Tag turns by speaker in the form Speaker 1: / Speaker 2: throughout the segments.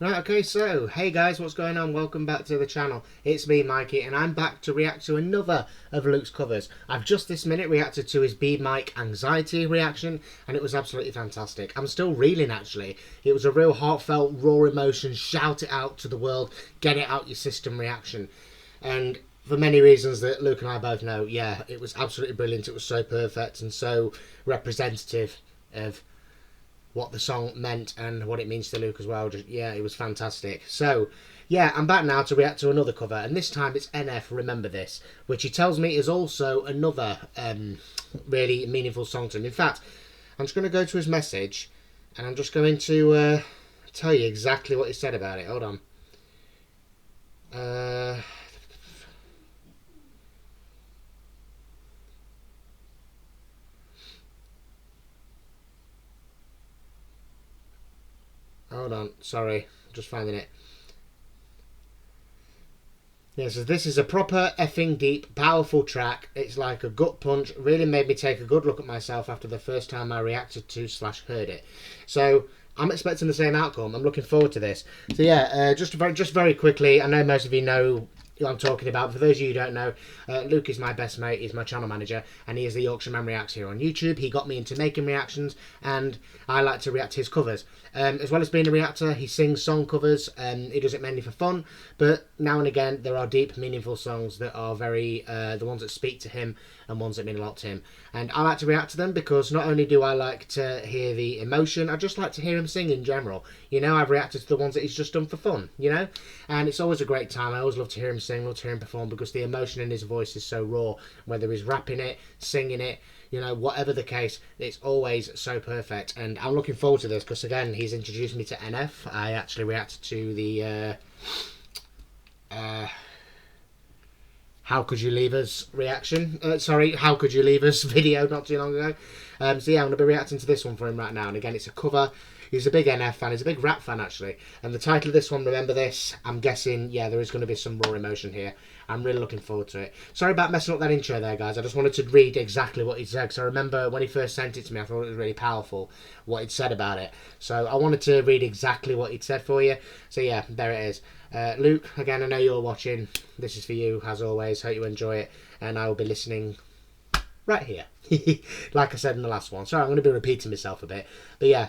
Speaker 1: Right, okay, so, hey guys, what's going on? Welcome back to the channel. It's me, Mikey, and I'm back to react to another of Luke's covers. I've just this minute reacted to his Be Mike Anxiety reaction, and it was absolutely fantastic. I'm still reeling, actually. It was a real heartfelt, raw emotion, shout it out to the world, get it out your system reaction. And for many reasons that Luke and I both know, yeah, it was absolutely brilliant. It was so perfect and so representative of what the song meant and what it means to Luke as well. Just, yeah, it was fantastic. So, yeah, I'm back now to react to another cover, and this time it's NF, Remember This, which he tells me is also another really meaningful song to him. In fact, I'm just going to go to his message, and I'm just going to tell you exactly what he said about it. Hold on. Hold on, sorry, just finding it. Yeah, so this is a proper effing deep, powerful track. It's like a gut punch. Really made me take a good look at myself after the first time I reacted to / heard it. So I'm expecting the same outcome. I'm looking forward to this. So yeah, just very quickly, I know most of you know who I'm talking about. For those of you who don't know, Luke is my best mate, he's my channel manager, and he is the Yorkshireman Reacts here on YouTube. He got me into making reactions, and I like to react to his covers. As well as being a reactor, he sings song covers, he does it mainly for fun, but now and again there are deep, meaningful songs that are very, the ones that speak to him and ones that mean a lot to him. And I like to react to them because not only do I like to hear the emotion, I just like to hear him sing in general. You know, I've reacted to the ones that he's just done for fun, you know? And it's always a great time. I always love to hear him sing, love to hear him perform, because the emotion in his voice is so raw. Whether he's rapping it, singing it, you know, whatever the case, it's always so perfect. And I'm looking forward to this because, again, he's introduced me to NF. I actually reacted to the How Could You Leave Us reaction. How Could You Leave Us video not too long ago. So yeah, I'm going to be reacting to this one for him right now. And again, it's a cover. He's a big NF fan. He's a big rap fan, actually. And the title of this one, Remember This, I'm guessing, yeah, there is going to be some raw emotion here. I'm really looking forward to it. Sorry about messing up that intro there, guys. I just wanted to read exactly what he said. Because I remember when he first sent it to me, I thought it was really powerful what he'd said about it. So I wanted to read exactly what he'd said for you. So yeah, there it is. Luke, again, I know you're watching. This is for you, as always. Hope you enjoy it. And I will be listening right here. Like I said in the last one. Sorry, I'm going to be repeating myself a bit. But yeah,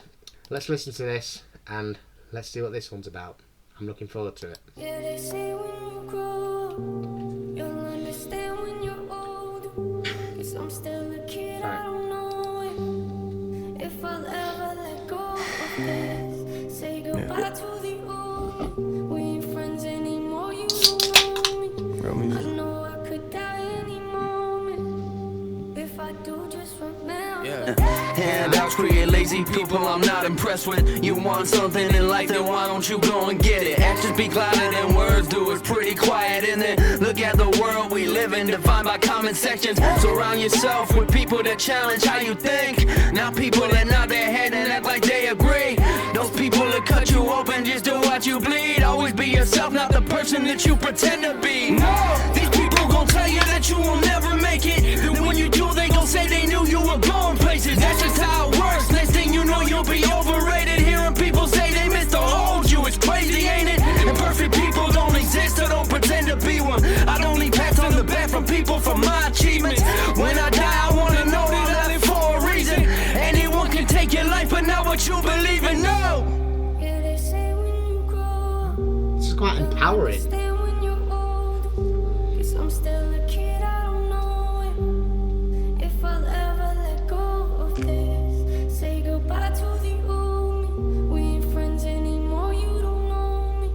Speaker 1: let's listen to this and let's see what this one's about. I'm looking forward to it.
Speaker 2: Yeah, they say when you grow up, you'll understand when you're old. 'Cause I'm still a kid, I don't know if I'll ever let go of this. Say goodbye to the old. We ain't friends anymore, you don't know me. I know I could die any moment. If I do, just remember.
Speaker 3: Handouts create lazy people I'm not impressed with. You want something in life, then why don't you go and get it? Actions speak louder than words do, it's pretty quiet in it. Look at the world we live in, defined by comment sections. Surround yourself with people that challenge how you think, not people that nod their head and act like they agree. Those people that cut you open just to watch you bleed. Always be yourself, not the person that you pretend to be. No, these people gon' tell you that you will never make it. Then when you do, they gon' say they knew you were going places. That's just how it works. Next thing you know, you'll be overrated. Hearing people say they miss the old you, it's crazy, ain't it? And perfect people don't exist, so don't pretend to be one. I don't need pats on the back from people for my achievements. When I die, I wanna know that I live for a reason. Anyone can take your life, but not what you believe in. No.
Speaker 2: Yeah, they say when you grow up,
Speaker 1: This is quite empowering.
Speaker 2: understand when you're old. 'Cause I'm still a kid, I don't know if I'll ever let go of this. Say goodbye to the old me. We ain't friends anymore, you don't know me.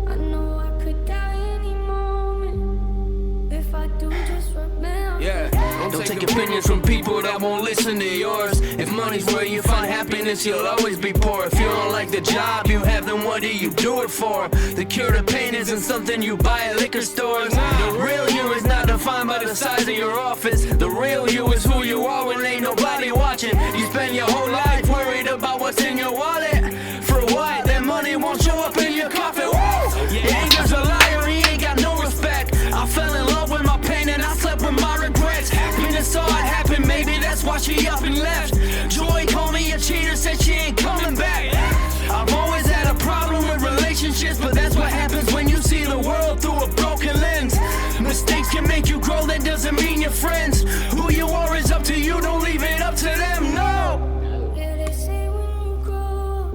Speaker 2: I know I could die any moment. If I do, just remember.
Speaker 3: Yeah, don't take opinions from people that won't listen to yours. If money's where you find happiness, you'll always be poor. If you don't like the job you have, then what do you do it for? The cure to pain isn't something you buy at liquor stores. The real you is not defined by the size of your office. The real you is who you are when ain't nobody watching. You spend your whole life worried about what's in your wallet. For what? That money won't show up in your coffin. Woo! Your anger's a liar, he ain't got no respect. I fell in love with my pain and I slept with my regrets. Venus saw it happen, maybe that's why she up and left. Joy called me a cheater, said she ain't coming back. I've always had a problem with relationships. shits, but that's what happens when you see the world through a broken lens. Mistakes can make you grow, that doesn't mean you're friends. Who you are is up to you, don't leave it up to them, no.
Speaker 2: Yeah, they say when you grow up,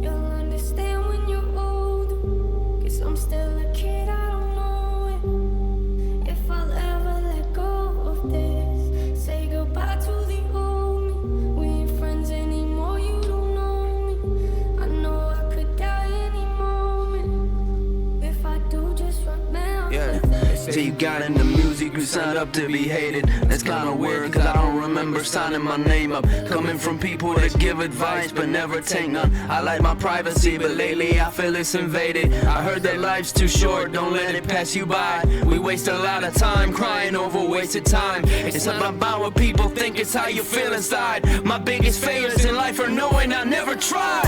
Speaker 2: you'll understand when you're old. Guess I'm still a kid, I don't know if I'll ever let go of this. Say goodbye to the old me. We ain't friends anymore, you don't know me. I know I could die any moment. If I do, just run down.
Speaker 3: Yeah. So you got into music, you signed up to be hated. That's kinda weird, cause I don't remember signing my name up. Coming from people that give advice, but never take none. I like my privacy, but lately I feel it's invaded. I heard that life's too short, don't let it pass you by. We waste a lot of time crying over wasted time. It's not about what people think, it's how you feel inside. My biggest failures in life are knowing I never tried.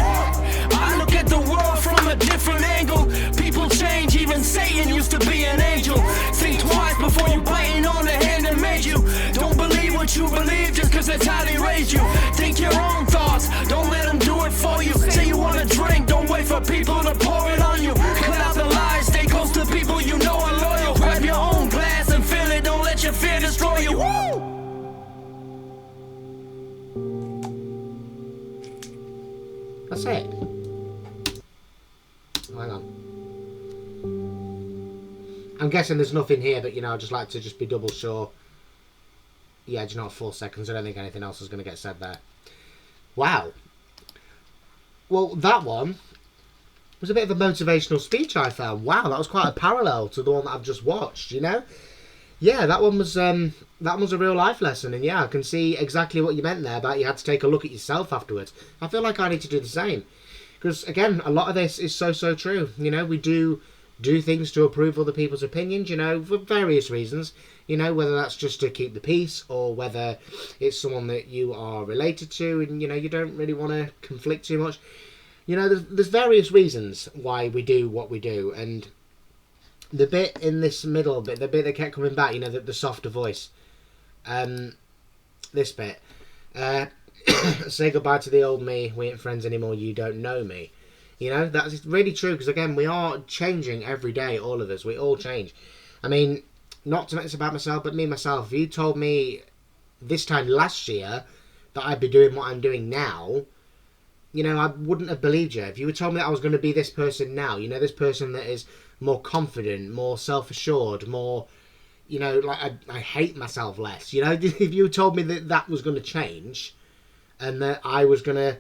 Speaker 3: I look at the world from a different angle. People change, even Satan used to be an angel. Think twice before you biting on the hand that made you. Don't believe what you believe just cause that's how they raised you. Think your own thoughts, don't let them do it for you. Say you wanna drink, don't wait for people to pour it on you. Cut out the lies, stay close to people you know are loyal. Grab your own glass and fill it, don't let your fear destroy you. Woo!
Speaker 1: That's it. Hang on. I'm guessing there's nothing here, but I'd just like to just be double sure. Yeah, do you know what, 4 seconds? I don't think anything else is going to get said there. Wow. Well, that one was a bit of a motivational speech, I found. Wow, that was quite a parallel to the one that I've just watched, Yeah, that one was a real life lesson, and yeah, I can see exactly what you meant there about you had to take a look at yourself afterwards. I feel like I need to do the same. Because, again, a lot of this is so true. We do things to approve other people's opinions, for various reasons. Whether that's just to keep the peace or whether it's someone that you are related to and, you don't really want to conflict too much. There's various reasons why we do what we do. And the bit in this middle bit, the bit that kept coming back, the softer voice. This bit. Say goodbye to the old me, we ain't friends anymore, you don't know me. That's really true, because again, we are changing every day, all of us. We all change. I mean, not to make this about myself, but me myself, if you told me this time last year that I'd be doing what I'm doing now, I wouldn't have believed you. If you had told me that I was going to be this person now, this person that is more confident, more self-assured, more, like I hate myself less, if you told me that that was going to change and that I was going to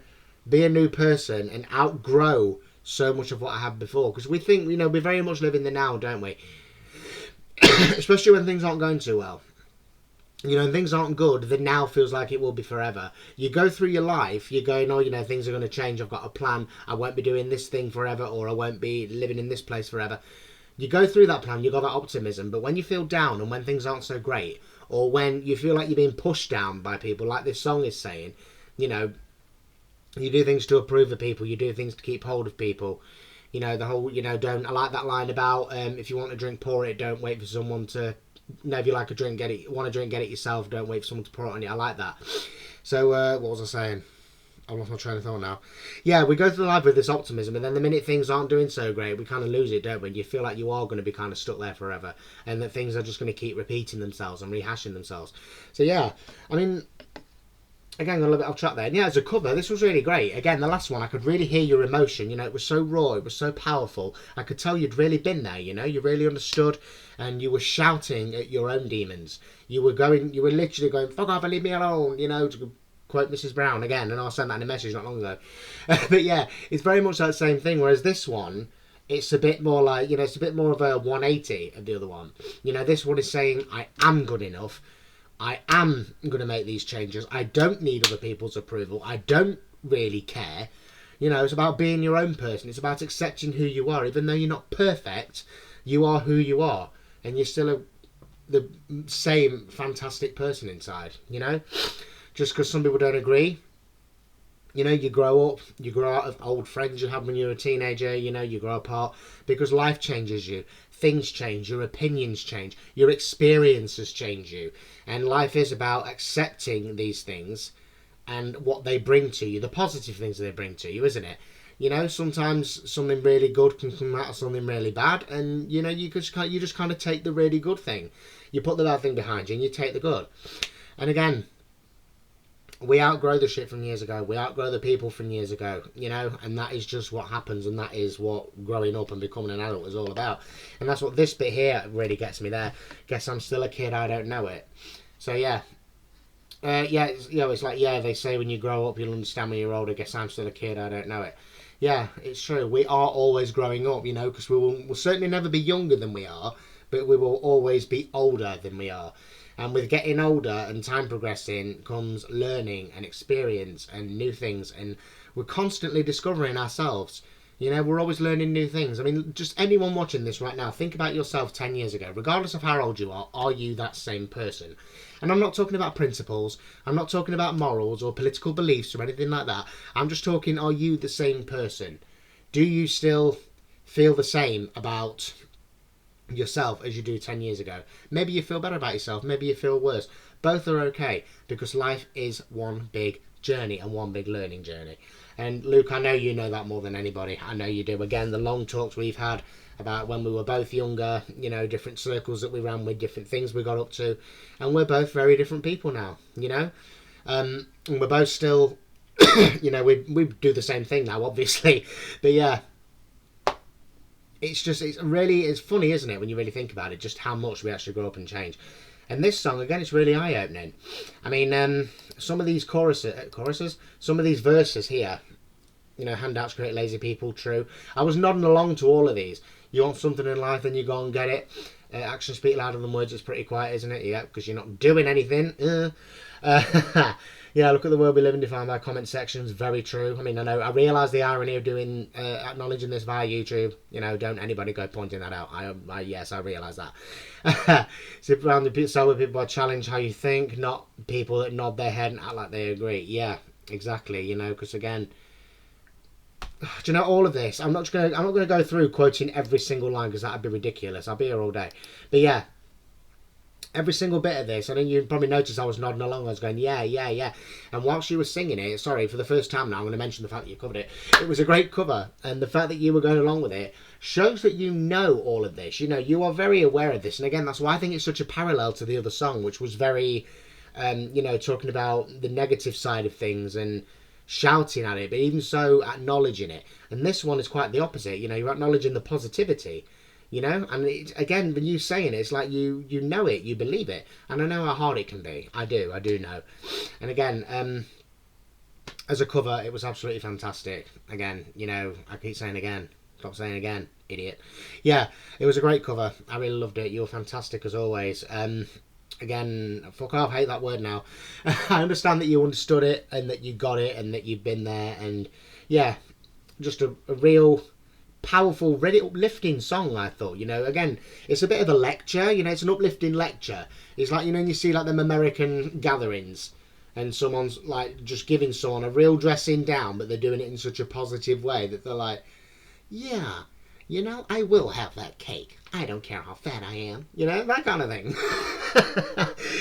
Speaker 1: be a new person and outgrow so much of what I had before. Because we think, we very much live in the now, don't we? Especially when things aren't going too well. And things aren't good, the now feels like it will be forever. You go through your life, you're going, things are going to change, I've got a plan, I won't be doing this thing forever, or I won't be living in this place forever. You go through that plan, you've got that optimism, but when you feel down and when things aren't so great, or when you feel like you're being pushed down by people, like this song is saying, you do things to approve of people, you do things to keep hold of people. The whole, don't, I like that line about, if you want a drink, pour it, don't wait for someone to, if you like a drink, want a drink, get it yourself, don't wait for someone to pour it on you. I like that. So, what was I saying? I lost my train of thought now. Yeah, we go through life with this optimism, and then the minute things aren't doing so great, we kind of lose it, don't we? And you feel like you are going to be kind of stuck there forever, and that things are just going to keep repeating themselves and rehashing themselves. So, yeah, I mean, again, got a little bit off track there. And yeah, as a cover, this was really great. Again, the last one, I could really hear your emotion. It was so raw, it was so powerful. I could tell you'd really been there, you really understood, and you were shouting at your own demons. You were literally going, fuck off and leave me alone, to quote Mrs. Brown again, and I sent that in a message not long ago. But yeah, it's very much that same thing, whereas this one, it's a bit more like, it's a bit more of a 180 of the other one. This one is saying, I am good enough. I am going to make these changes. I don't need other people's approval. I don't really care. It's about being your own person. It's about accepting who you are. Even though you're not perfect, you are who you are. And you're still the same fantastic person inside, Just because some people don't agree. You grow up, you grow out of old friends you had when you were a teenager, you grow apart because life changes you. Things change, your opinions change, your experiences change you. And life is about accepting these things and what they bring to you, the positive things they bring to you, isn't it? You know, sometimes something really good can come out of something really bad, and you know, you just kind of take the really good thing, you put the bad thing behind you, and you take the good. And again, we outgrow the shit from years ago. We outgrow the people from years ago, you know, and that is just what happens, and that is what growing up and becoming an adult is all about. And that's what this bit here really gets me there. Guess I'm still a kid, I don't know it. So yeah. It's like, yeah, they say when you grow up you'll understand when you're older. Guess I'm still a kid, I don't know it. Yeah, it's true. We are always growing up, you know, because we'll certainly never be younger than we are, but we will always be older than we are. And with getting older and time progressing comes learning and experience and new things. And we're constantly discovering ourselves. You know, we're always learning new things. I mean, just anyone watching this right now, think about yourself 10 years ago. Regardless of how old you are you that same person? And I'm not talking about principles. I'm not talking about morals or political beliefs or anything like that. I'm just talking, are you the same person? Do you still feel the same about yourself as you do 10 years ago? Maybe you feel better about yourself, maybe you feel worse. Both are okay, because life is one big journey and one big learning journey. And Luke, I know you know that more than anybody. I know you do. Again, the long talks we've had about when we were both younger, you know, different circles that we ran with, different things we got up to, and we're both very different people now, you know. And we're both still you know, we do the same thing now, obviously, but yeah, it's funny, isn't it, when you really think about it, just how much we actually grow up and change. And this song, again, it's really eye-opening. I mean, some of these choruses, some of these verses here, you know, handouts create lazy people, true. I was nodding along to all of these. You want something in life, then you go and get it. Actions speak louder than words, it's pretty quiet, isn't it? Yeah, because you're not doing anything. Yeah, look at the world we live in, defined by comment sections. Very true. I mean, I realise the irony of doing acknowledging this via YouTube. You know, don't anybody go pointing that out. Yes, I realise that. Sit around the cell with people, challenge how you think, not people that nod their head and act like they agree. Yeah, exactly. You know, because again, do you know all of this? I'm not going to go through quoting every single line because that'd be ridiculous. I'll be here all day. But yeah. Every single bit of this, I think you probably noticed I was nodding along. I was going, yeah, yeah, yeah. And while she was singing it, sorry, for the first time now, I'm going to mention the fact that you covered it. It was a great cover. And the fact that you were going along with it shows that you know all of this. You know, you are very aware of this. And again, that's why I think it's such a parallel to the other song, which was very, you know, talking about the negative side of things and shouting at it, but even so, acknowledging it. And this one is quite the opposite. You know, you're acknowledging the positivity. You know, and again, when you saying it, it's like you know it, you believe it, and I know how hard it can be. I do know. And again, as a cover, it was absolutely fantastic. Again, you know, I keep saying again, stop saying again, idiot. Yeah, it was a great cover. I really loved it. You were fantastic as always. Again, fuck off, hate that word now. I understand that you understood it and that you got it and that you've been there, and yeah, just a real powerful, really uplifting song, I thought. You know, again, it's a bit of a lecture, you know, it's an uplifting lecture. It's like, you know, when you see like them American gatherings and someone's like just giving someone a real dressing down, but they're doing it in such a positive way that they're like, yeah, you know, I will have that cake. I don't care how fat I am. You know, that kind of thing.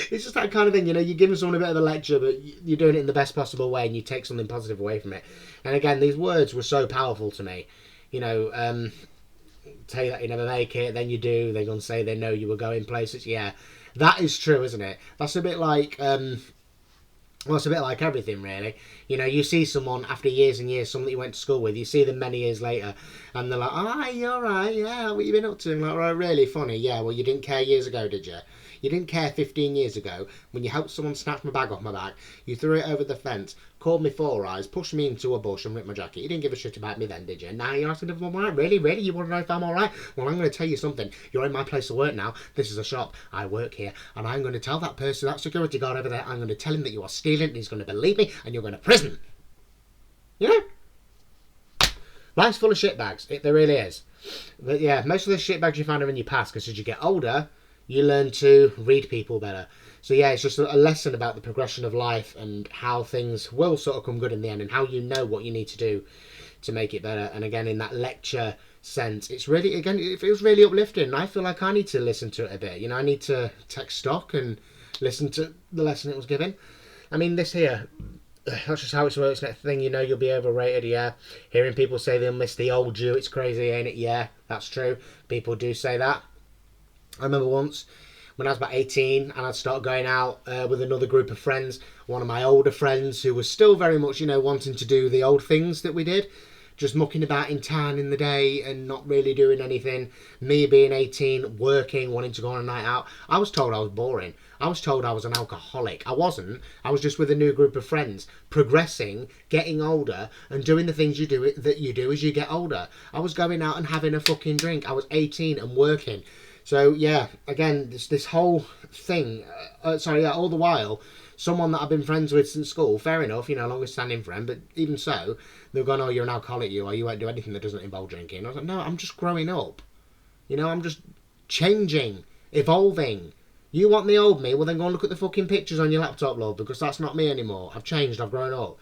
Speaker 1: It's just that kind of thing, you know, you're giving someone a bit of a lecture, but you're doing it in the best possible way and you take something positive away from it. And again, these words were so powerful to me. You know, tell you that you never make it, then you do, they're going to say they know you were going places. Yeah, that is true, isn't it? That's a bit like, well, it's a bit like everything, really. You know, you see someone after years and years, someone that you went to school with, you see them many years later, and they're like, oh, you're right, yeah, what you been up to? And like, right, really funny, yeah, well, you didn't care years ago, did you? You didn't care 15 years ago when you helped someone snatch my bag off my back, you threw it over the fence, called me four eyes, pushed me into a bush and ripped my jacket. You didn't give a shit about me then, did you? Now you're asking if I'm alright? Really? Really? You want to know if I'm alright? Well, I'm going to tell you something. You're in my place of work now. This is a shop. I work here. And I'm going to tell that person, that security guard over there, I'm going to tell him that you are stealing and he's going to believe me and you're going to prison. You know? Life's full of shitbags. There really is. But yeah, most of the shitbags you find are in your past, because as you get older, you learn to read people better. So yeah, it's just a lesson about the progression of life and how things will sort of come good in the end and how you know what you need to do to make it better. And again, in that lecture sense, it's really, again, it feels really uplifting. And I feel like I need to listen to it a bit. You know, I need to take stock and listen to the lesson it was given. I mean, this here, that's just how it works. Next thing you know, you'll be overrated. Yeah, hearing people say they'll miss the old you, it's crazy, ain't it? Yeah, that's true. People do say that. I remember once when I was about 18 and I'd start going out with another group of friends, one of my older friends who was still very much, you know, wanting to do the old things that we did, just mucking about in town in the day and not really doing anything. Me being 18, working, wanting to go on a night out. I was told I was boring. I was told I was an alcoholic. I wasn't. I was just with a new group of friends, progressing, getting older, and doing the things that you do as you get older. I was going out and having a fucking drink. I was 18 and working. So yeah, again, this whole thing. All the while, someone that I've been friends with since school, fair enough, you know, longest standing friend, but even so, they're going, oh, you're an alcoholic, or you won't do anything that doesn't involve drinking. I was like, no, I'm just growing up. You know, I'm just changing, evolving. You want the old me? Well, then go and look at the fucking pictures on your laptop, love, because that's not me anymore. I've changed, I've grown up.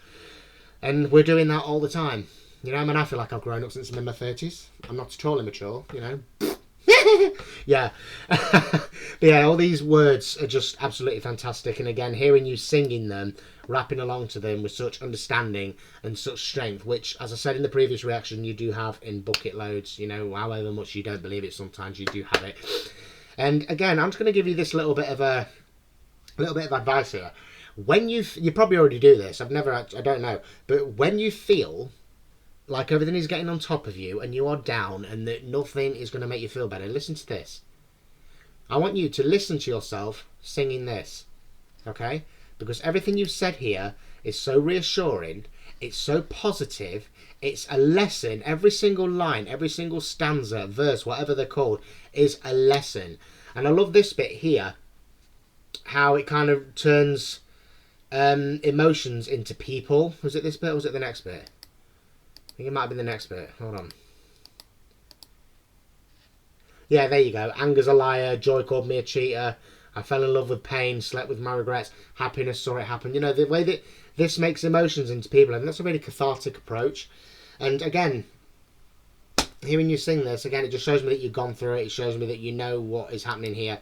Speaker 1: And we're doing that all the time. You know, I mean, I feel like I've grown up since I'm in my 30s. I'm not at all immature, you know. Yeah. But yeah, all these words are just absolutely fantastic. And again, hearing you singing them, rapping along to them with such understanding and such strength, which, as I said in the previous reaction, you do have in bucket loads. You know, however much you don't believe it, sometimes you do have it. And again, I'm just going to give you this little bit of advice here. When you probably already do this. I don't know. But when you feel like everything is getting on top of you and you are down and that nothing is going to make you feel better, listen to this. I want you to listen to yourself singing this, okay? Because everything you've said here is so reassuring, it's so positive, it's a lesson. Every single line, every single stanza, verse, whatever they're called, is a lesson. And I love this bit here, how it kind of turns emotions into people. Was it this bit or was it the next bit? I think it might be the next bit. Hold on. Yeah, there you go. Anger's a liar. Joy called me a cheater. I fell in love with pain. Slept with my regrets. Happiness saw it happen. You know, the way that this makes emotions into people. And that's a really cathartic approach. And again, hearing you sing this, again, it just shows me that you've gone through it. It shows me that you know what is happening here.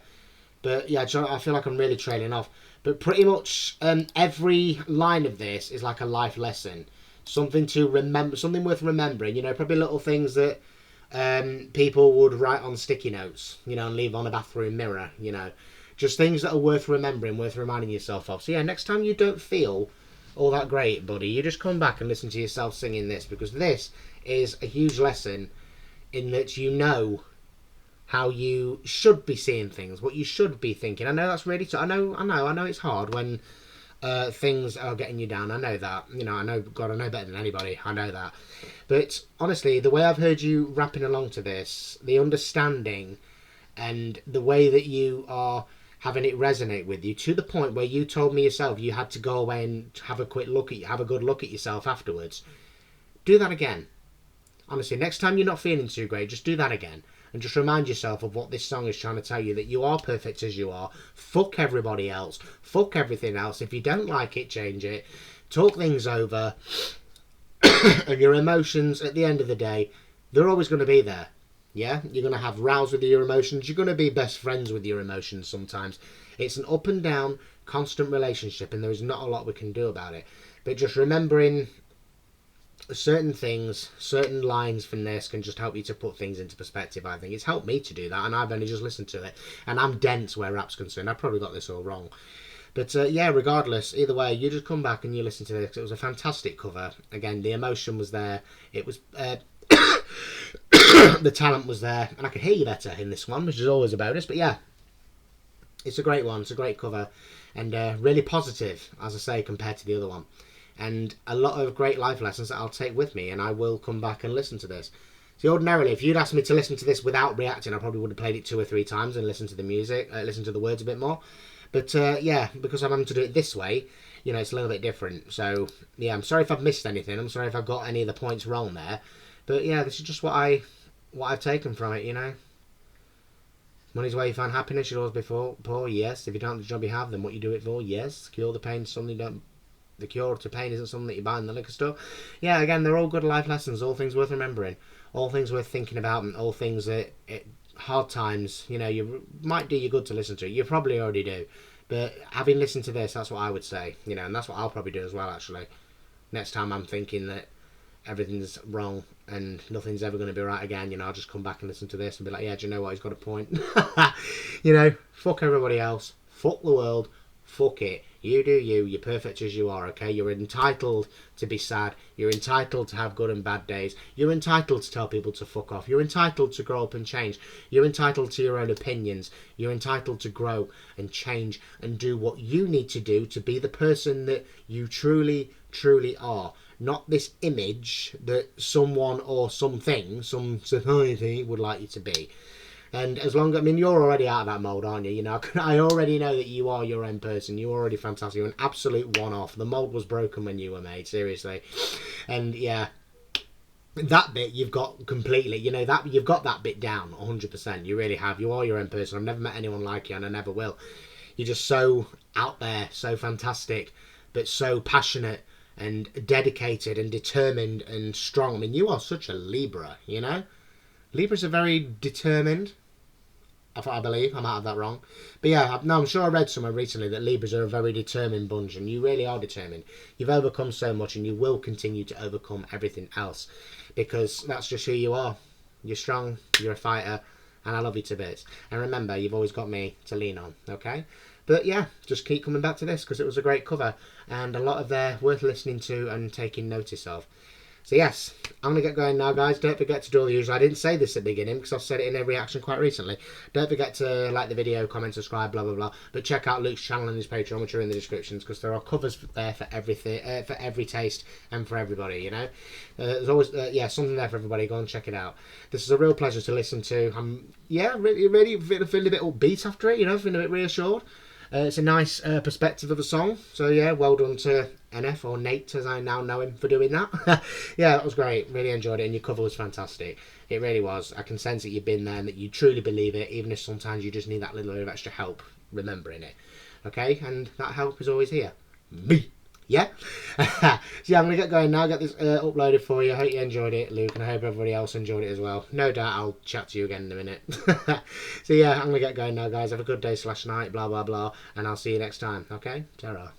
Speaker 1: But yeah, I feel like I'm really trailing off. But pretty much every line of this is like a life lesson. Something to remember, something worth remembering. You know, probably little things that people would write on sticky notes, you know, and leave on a bathroom mirror, you know. Just things that are worth remembering, worth reminding yourself of. So yeah, next time you don't feel all that great, buddy, you just come back and listen to yourself singing this, because this is a huge lesson in that you know how you should be seeing things, what you should be thinking. I know that's really I know it's hard when things are getting you down. I know that. You know, I know better than anybody. I know that. But honestly, the way I've heard you rapping along to this, the understanding and the way that you are having it resonate with you, to the point where you told me yourself you had to go away and have a good look at yourself afterwards. Do that again. Honestly, next time you're not feeling too great, just do that again. And just remind yourself of what this song is trying to tell you, that you are perfect as you are. Fuck everybody else. Fuck everything else. If you don't like it, change it. Talk things over. And your emotions, at the end of the day, they're always going to be there. Yeah? You're going to have rows with your emotions. You're going to be best friends with your emotions sometimes. It's an up and down, constant relationship, and there is not a lot we can do about it. But just remembering certain things, certain lines from this can just help you to put things into perspective. I think it's helped me to do that, and I've only just listened to it, and I'm dense where rap's concerned. I probably got this all wrong, but yeah, regardless, either way, you just come back and you listen to this. It was a fantastic cover. Again, the emotion was there. It was the talent was there, and I could hear you better in this one, which is always a bonus. But yeah, it's a great one. It's a great cover, and really positive, as I say, compared to the other one. And a lot of great life lessons that I'll take with me, and I will come back and listen to this. See, ordinarily, if you'd asked me to listen to this without reacting, I probably would have played it 2 or 3 times and listened to the music, listen to the words a bit more. But yeah, because I'm having to do it this way, you know, it's a little bit different. So yeah, I'm sorry if I've missed anything. I'm sorry if I've got any of the points wrong there. But yeah, this is just what I've taken from it, you know. Money's where you find happiness. You'll always be poor. Yes. If you don't have the job you have, then what you do it for? Yes. Cure the pain. Something you don't. The cure to pain isn't something that you buy in the liquor store. Yeah, again, they're all good life lessons, all things worth remembering, all things worth thinking about, and all things that hard times, you know, you might do you good to listen to. You probably already do, But having listened to this, that's what I would say, you know, and that's what I'll probably do as well, actually. Next time I'm thinking that everything's wrong and nothing's ever going to be right again, you know, I'll just come back and listen to this and be like, yeah, do you know what, he's got a point. You know, fuck everybody else, fuck the world, fuck it. You do you, you're perfect as you are, okay? You're entitled to be sad, you're entitled to have good and bad days, you're entitled to tell people to fuck off, you're entitled to grow up and change, you're entitled to your own opinions, you're entitled to grow and change and do what you need to do to be the person that you truly are. Not this image that someone or something, some society would like you to be. And as long as, I mean, you're already out of that mould, aren't you? You know, I already know that you are your own person. You're already fantastic. You're an absolute one-off. The mould was broken when you were made, seriously. And yeah, that bit you've got completely, you know, that you've got that bit down 100%. You really have. You are your own person. I've never met anyone like you, and I never will. You're just so out there, so fantastic, but so passionate and dedicated and determined and strong. I mean, you are such a Libra, you know? Libras are very determined. I believe. I might have that wrong. But yeah, I'm sure I read somewhere recently that Libras are a very determined bunch, and you really are determined. You've overcome so much, and you will continue to overcome everything else, because that's just who you are. You're strong, you're a fighter, and I love you to bits. And remember, you've always got me to lean on, okay? But yeah, just keep coming back to this, because it was a great cover, and a lot of there worth listening to and taking notice of. So yes, I'm going to get going now, guys. Don't forget to do all the usual. I didn't say this at the beginning because I've said it in every reaction quite recently. Don't forget to like the video, comment, subscribe, blah, blah, blah. But check out Luke's channel and his Patreon, which are in the descriptions, because there are covers there for everything, for every taste and for everybody, you know. There's always, yeah, something there for everybody. Go and check it out. This is a real pleasure to listen to. I'm, yeah, really feeling a bit upbeat after it, you know, feeling a bit reassured. It's a nice perspective of a song. So yeah, well done to NF, or Nate as I now know him, for doing that. Yeah, that was great. Really enjoyed it, and your cover was fantastic. It really was. I can sense that you've been there and that you truly believe it, even if sometimes you just need that little bit of extra help remembering it. Okay, and that help is always here. Me. Yeah? So yeah, I'm going to get going now, get this uploaded for you. I hope you enjoyed it, Luke, and I hope everybody else enjoyed it as well. No doubt I'll chat to you again in a minute. So yeah, I'm going to get going now, guys. Have a good day / night, blah, blah, blah, and I'll see you next time, okay? Ta-ra.